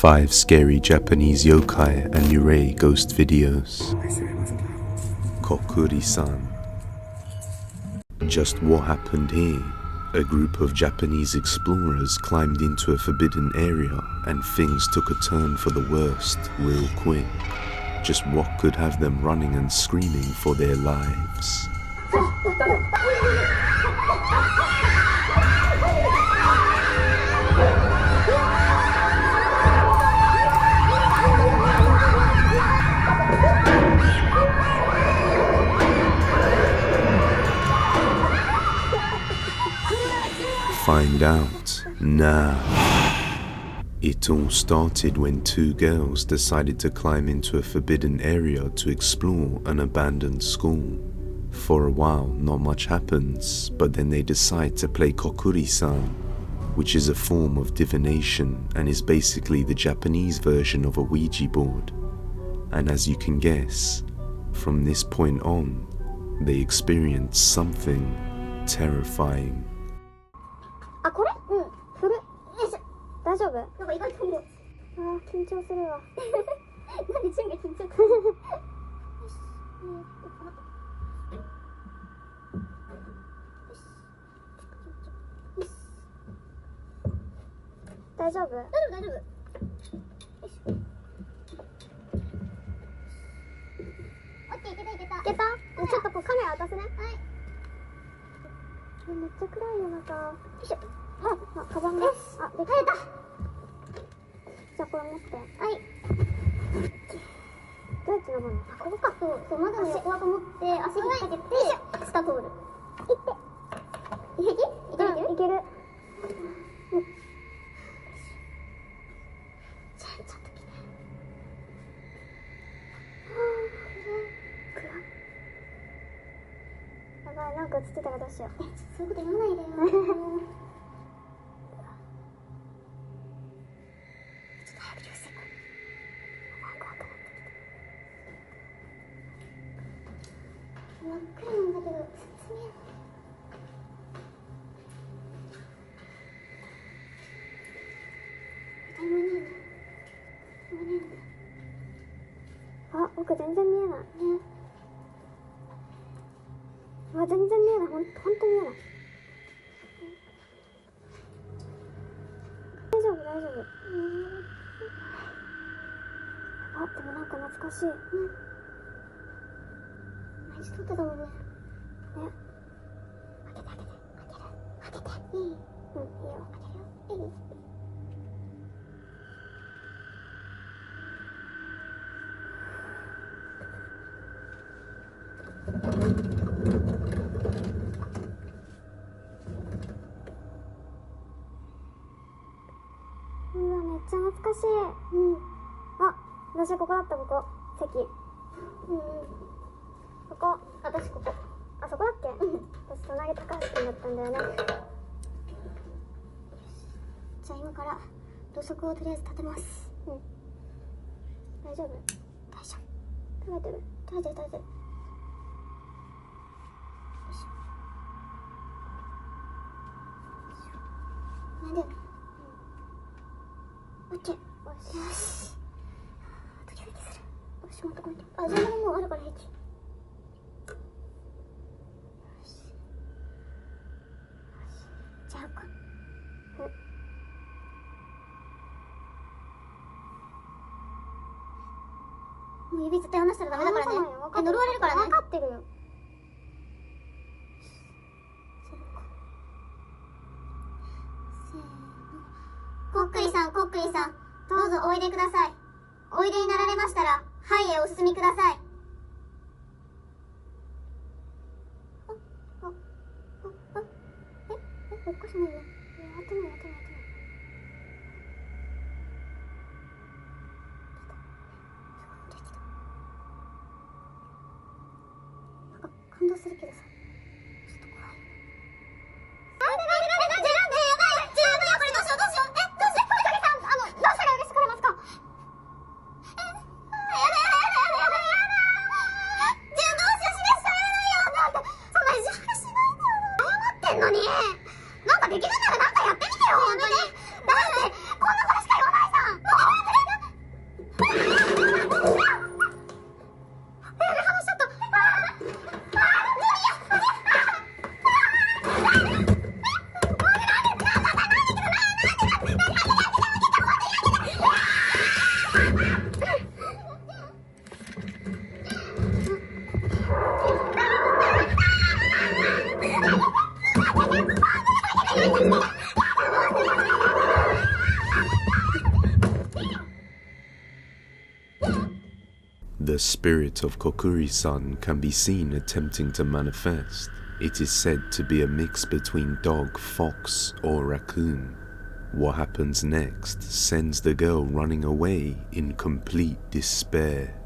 5 scary Japanese yokai and yūrei ghost videos. Kokkuri-san. Just what happened here? A group of Japanese explorers climbed into a forbidden area and things took a turn for the worst real quick. Just what could have them running and screaming for their lives? Find out now. It all started when 2 girls decided to climb into a forbidden area to explore an abandoned school. For a while, not much happens, but then they decide to play kokkuri-san, which is a form of divination and is basically the Japanese version of a Ouija board. And as you can guess, from this point on, they experience something terrifying. あ、これ？うん、古っ。よいしょ。大丈夫？なんか意外と重い。あー、緊張するわ。なんでチンが緊張する？よし。大丈夫？大丈夫、大丈夫。よし。オッケー、いけたいけた。いけた？ちょっとこうカメラ渡すね。はい。めっちゃ暗いよ、中。よいしょ。あ、カバンが。あ、できた。じゃあこれ持って。はい。どうやって登るの？あ、ここか。そう、窓の横だと思って足引っ掛けて下通る。いって。いける？いける。ちょっと来て。やばい、なんか映ってたらどうしよう。そういうこと言わないでよ。ちょっと早く流星行こう。怖くなってきた。真っ暗なんだけど、見えない。誰もいないね。誰もいないね。あ、僕全然見えない。ね。うわ、全然見えない。ほんと見えない。大丈夫、大丈夫。あ、でもなんか懐かしい。毎日撮ってたもんね。ね。開けて。いい？うん、いいよ。開けるよ。いい？うわ、めっちゃ懐かしい。うん。あ、私ここだった、ここ。席。ここ。私ここ。あ、そこだっけ？私隣高橋君だったんだよね。じゃあ今から土足をとりあえず立てます。大丈夫？大丈夫。食べてる？食べてる。よいしょ。なんで？オッケー。よし。ドキドキする。よし、またこうやって。あ、じゃあもうあるから平気。よし。じゃあか。もう指絶対離したらダメだからね。呪われるからね。分かってるよ。コックリさん、どうぞおいでください。おいでになられましたら、はいへお進みください。おかしないよ。やってない。なんか感動するけどさ、ちょっと怖い。なんでやばい。これどうしよう。どうしたら許してくれますか？やだ。じゃあどうしよう、示したらやだよ。なんて、そんな意地悪しないでよ。謝ってんのに。なんかできるならなんかやってみてよ、本当に。だって、こんなことしか言わないじゃん。もう本当に The spirit of Kokkuri-san can be seen attempting to manifest. It is said to be a mix between dog, fox, or raccoon. What happens next sends the girl running away in complete despair.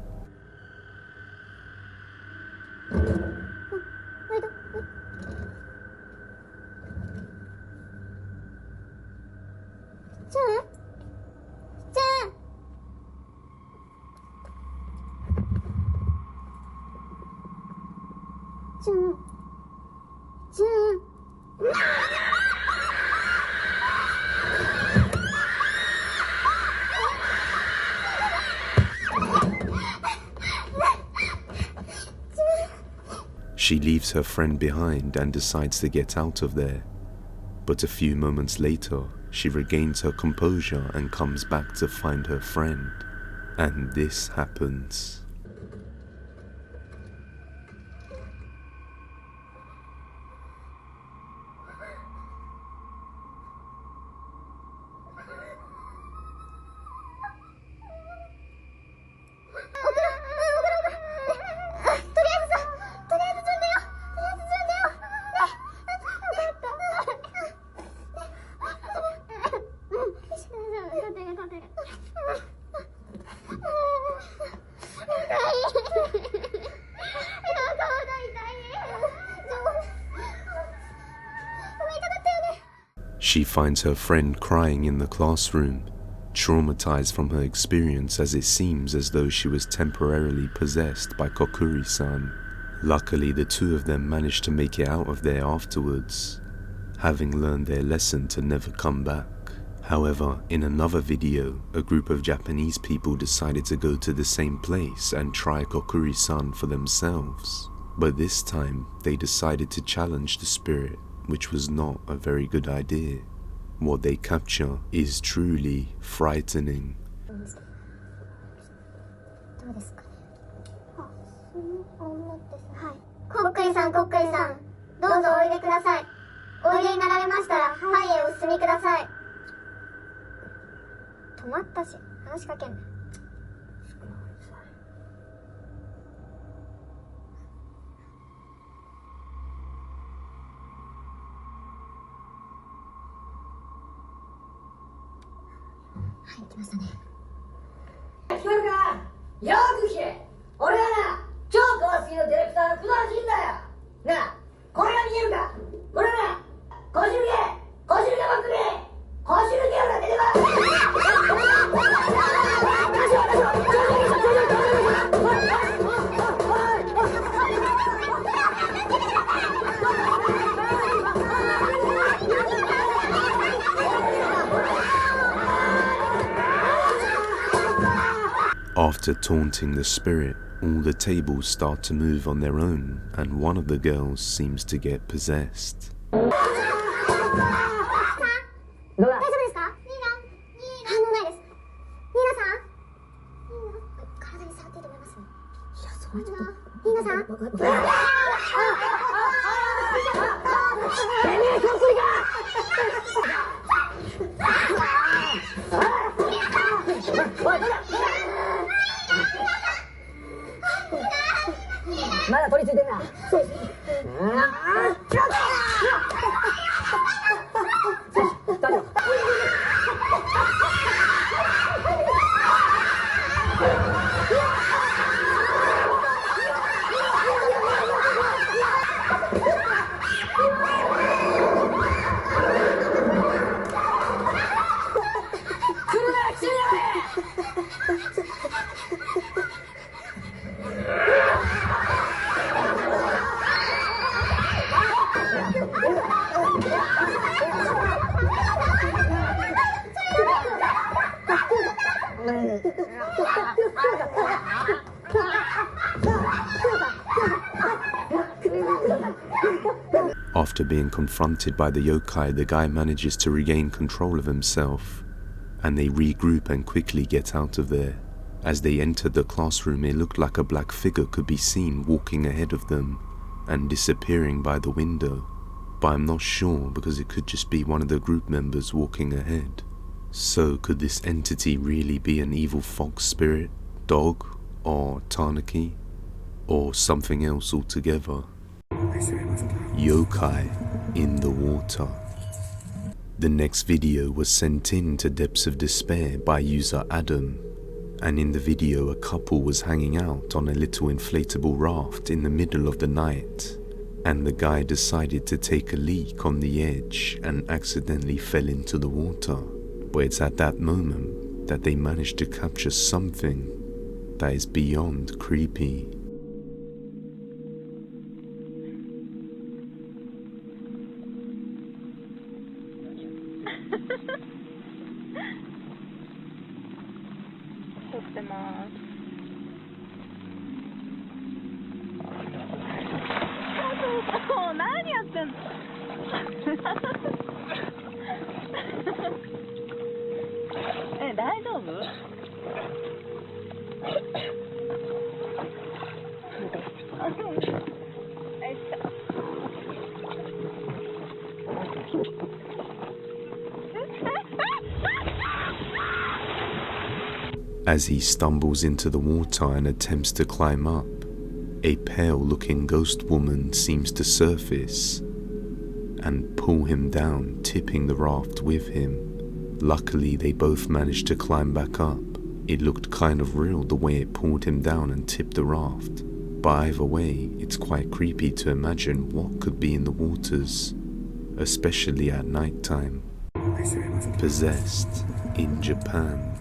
She leaves her friend behind and decides to get out of there. But a few moments later, she regains her composure and comes back to find her friend. And this happens. She finds her friend crying in the classroom, traumatized from her experience, as it seems as though she was temporarily possessed by Kokkuri-san. Luckily, the two of them managed to make it out of there afterwards, having learned their lesson to never come back. However, in another video, a group of Japanese people decided to go to the same place and try Kokkuri-san for themselves. But this time, they decided to challenge the spirit, which was not a very good idea. What they capture is truly frightening. こっくりさん、こっくりさん、どうぞおいでください。おいでになられましたら、はいへお進みください。止まったし、話しかけんな。はい、来ましたね。聞こえるか？よく聞け！俺はな、超怖すぎるディレクターの工藤仁だよ！なあ、これが見えるか？これな、こじるけばっくれ！こじるけよが出てAfter taunting the spirit, all the tables start to move on their own, and one of the girls seems to get possessed. 大丈夫ですか？反応ないです。ニーナさん？体に触っていいと思います？いや、それちょっと。ニーナさん？てめえ、こっくりか！まだ取り付いてんな。そうです。After being confronted by the yokai, the guy manages to regain control of himself, and they regroup and quickly get out of there. As they entered the classroom, it looked like a black figure could be seen walking ahead of them and disappearing by the window, but I'm not sure because it could just be one of the group members walking ahead. So could this entity really be an evil fox spirit, dog, or tanuki, or something else altogether? Yokai in the water. The next video was sent in to Depths of Despair by user Adam, and in the video a couple was hanging out on a little inflatable raft in the middle of the night, and the guy decided to take a leak on the edge and accidentally fell into the water. But it's at that moment that they managed to capture something that is beyond creepy. As he stumbles into the water and attempts to climb up, a pale-looking ghost woman seems to surface and pull him down, tipping the raft with him. Luckily, they both managed to climb back up. It looked kind of real the way it pulled him down and tipped the raft, but either way, it's quite creepy to imagine what could be in the waters, especially at night time. Possessed in Japan.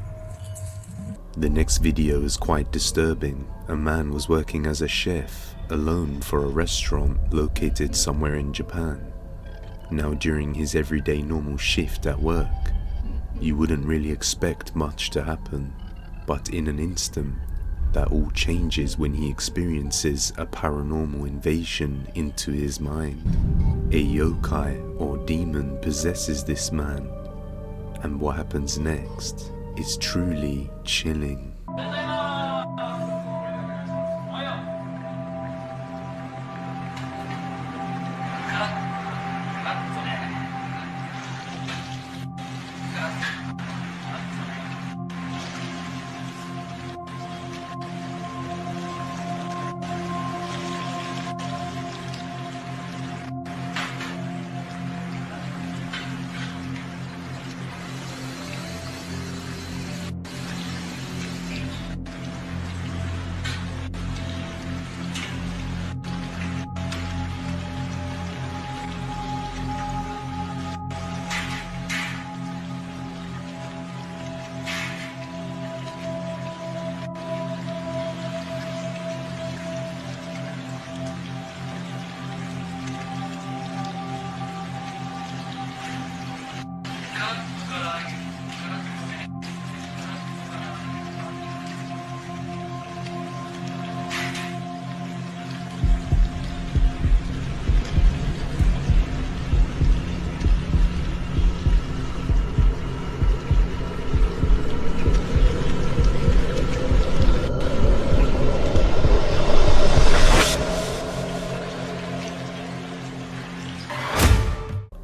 The next video is quite disturbing. A man was working as a chef alone for a restaurant located somewhere in Japan. Now, during his everyday normal shift at work, you wouldn't really expect much to happen, but in an instant, that all changes when he experiences a paranormal invasion into his mind. A yokai or demon possesses this man, and what happens next is truly chilling.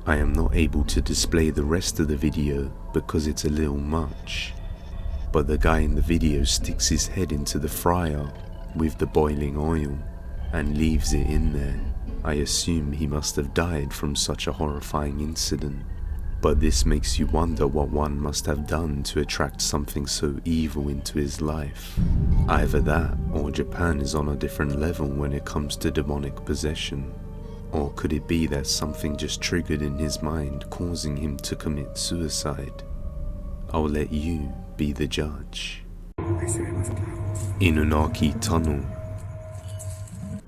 I am not able to display the rest of the video because it's a little much, but the guy in the video sticks his head into the fryer with the boiling oil and leaves it in there. I assume he must have died from such a horrifying incident, but this makes you wonder what one must have done to attract something so evil into his life. Either that or Japan is on a different level when it comes to demonic possession. Or could it be that something just triggered in his mind, causing him to commit suicide? I'll let you be the judge. Inunaki Tunnel.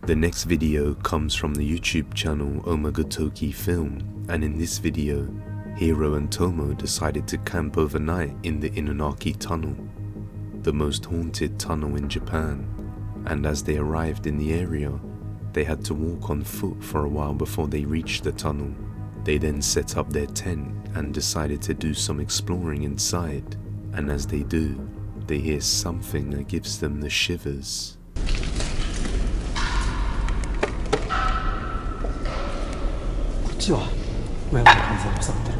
The next video comes from the YouTube channel Omagotoki Film, and in this video, Hiro and Tomo decided to camp overnight in the Inunaki Tunnel, the most haunted tunnel in Japan, and as they arrived in the area, They had to walk on foot for a while before they reached the tunnel. They then set up their tent and decided to do some exploring inside. And as they do, they hear something that gives them the shivers. こっちは親が完全に腐ってる。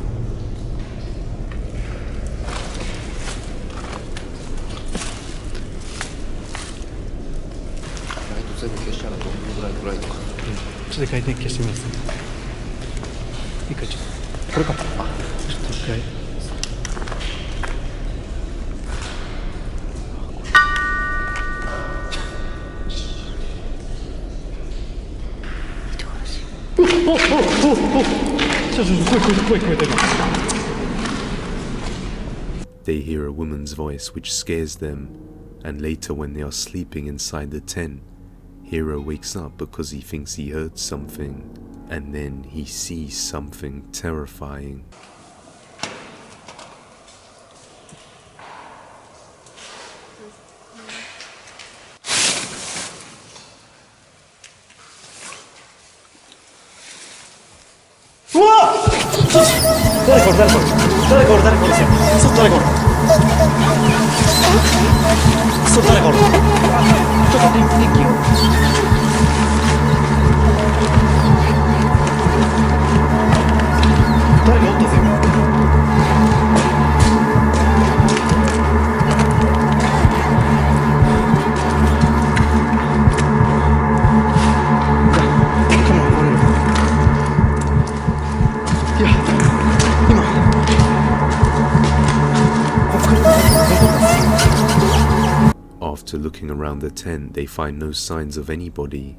ライト全部消したらどのぐらい暗いとか。ちょっと一回電気消してみます、ね。一回ちょっとこれか。あ、ちょっと一回。They hear a woman's voice which scares them, and later when they are sleeping inside the tent, Hiro wakes up because he thinks he heard something, and then he sees something terrifying. After looking around the tent, they find no signs of anybody,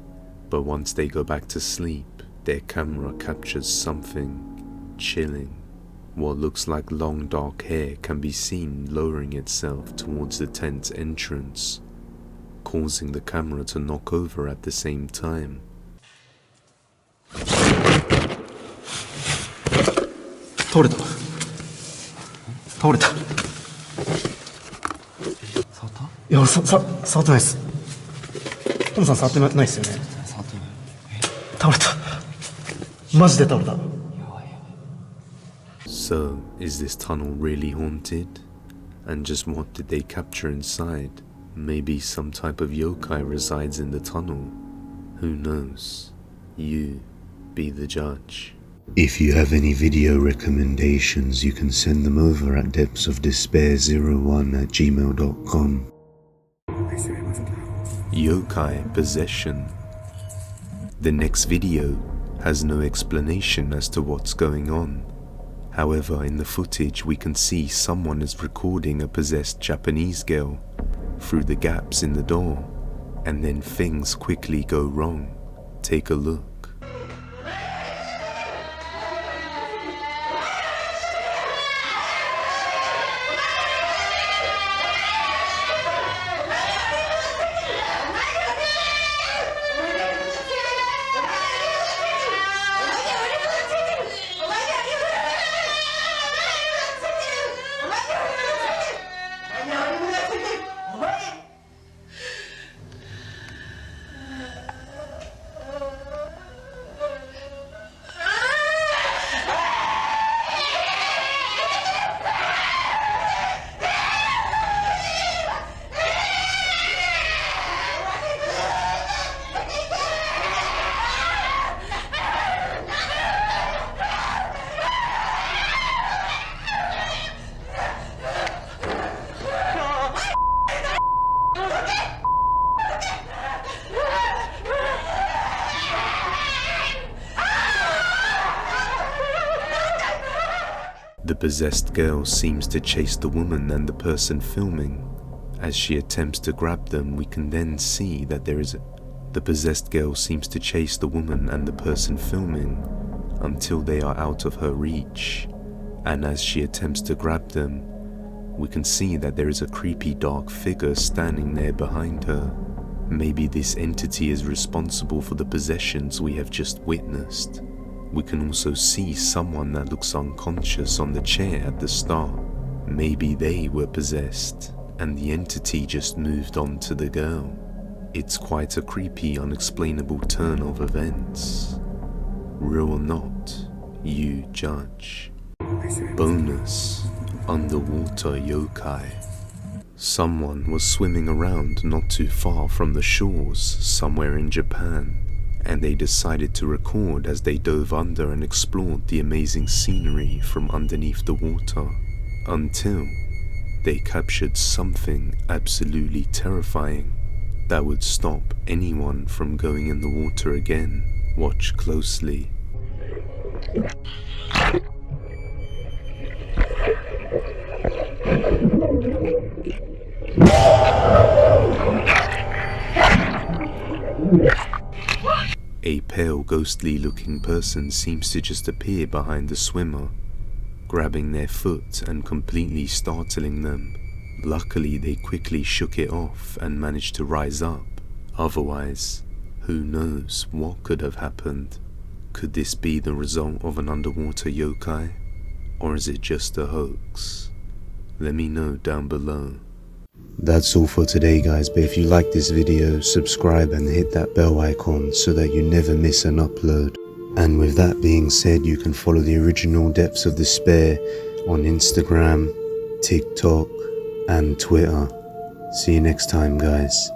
but once they go back to sleep, their camera captures something chilling. What looks like long dark hair can be seen lowering itself towards the tent's entrance, causing the camera to knock over at the same time. 倒れた。倒れた。触った？いや、触ってないです。トムさん触ってないですよね。触ってない。倒れた。マジで倒れた。So, is this tunnel really haunted? And just what did they capture inside? Maybe some type of yokai resides in the tunnel. Who knows? You be the judge. If you have any video recommendations, you can send them over at depthsofdespair01@gmail.com. Yokai possession. The next video has no explanation as to what's going on. However, in the footage we can see someone is recording a possessed Japanese girl through the gaps in the door, and then things quickly go wrong. Take a look. The possessed girl seems to chase the woman and the person filming. As she attempts to grab them, we can then see that the possessed girl seems to chase the woman and the person filming until they are out of her reach. And as she attempts to grab them, we can see that there is a creepy dark figure standing there behind her. Maybe this entity is responsible for the possessions we have just witnessed. We can also see someone that looks unconscious on the chair at the start. Maybe they were possessed, and the entity just moved on to the girl. It's quite a creepy, unexplainable turn of events. Real or not, you judge. Bonus: underwater yokai. Someone was swimming around not too far from the shores somewhere in Japan, and they decided to record as they dove under and explored the amazing scenery from underneath the water, until they captured something absolutely terrifying that would stop anyone from going in the water again. Watch closely. A pale, ghostly looking person seems to just appear behind the swimmer, grabbing their foot and completely startling them. Luckily, they quickly shook it off and managed to rise up. Otherwise, who knows what could have happened? Could this be the result of an underwater yokai? Or is it just a hoax? Let me know down below. That's all for today, guys, but if you like this video, subscribe and hit that bell icon so that you never miss an upload. And with that being said, you can follow the original Depths of Despair on Instagram, TikTok and Twitter. See you next time, guys.